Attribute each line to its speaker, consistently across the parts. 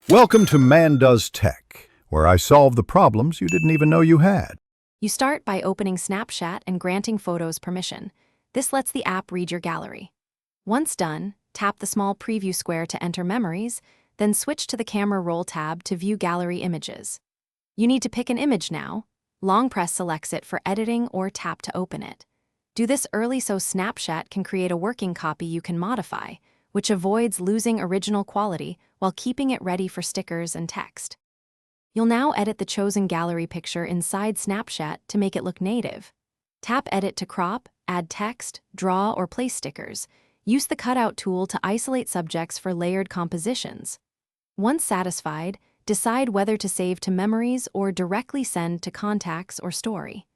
Speaker 1: Welcome to Man Does Tech, where I solve the problems you didn't even know you had.
Speaker 2: You start by opening Snapchat and granting photos permission. This lets the app read your gallery. Once done, tap the small preview square to enter memories, then switch to the camera roll tab to view gallery images. You need to pick an image now. Long press selects it for editing or tap to open it. Do this early so Snapchat can create a working copy you can modify, which avoids losing original quality while keeping it ready for stickers and text. You'll now edit the chosen gallery picture inside Snapchat to make it look native. Tap Edit to crop, add text, draw, or place stickers. Use the cutout tool to isolate subjects for layered compositions. Once satisfied, decide whether to save to memories or directly send to contacts or story.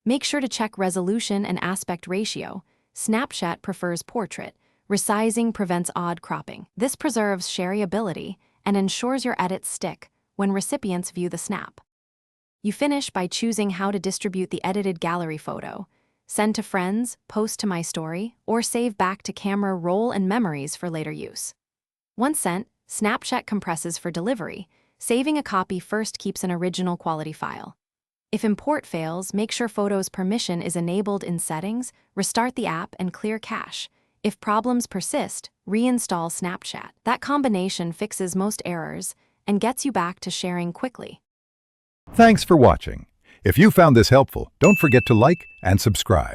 Speaker 2: Make sure to check resolution and aspect ratio. Snapchat prefers portrait. Resizing prevents odd cropping. This preserves shareability and ensures your edits stick when recipients view the snap. You finish by choosing how to distribute the edited gallery photo. Send to friends, post to My Story, or save back to camera roll and memories for later use. Once sent, Snapchat compresses for delivery. Saving a copy first keeps an original quality file. If import fails, make sure photos permission is enabled in settings, restart the app, and clear cache. If problems persist, reinstall Snapchat. That combination fixes most errors and gets you back to sharing quickly.
Speaker 1: Thanks for watching. If you found this helpful, don't forget to like and subscribe.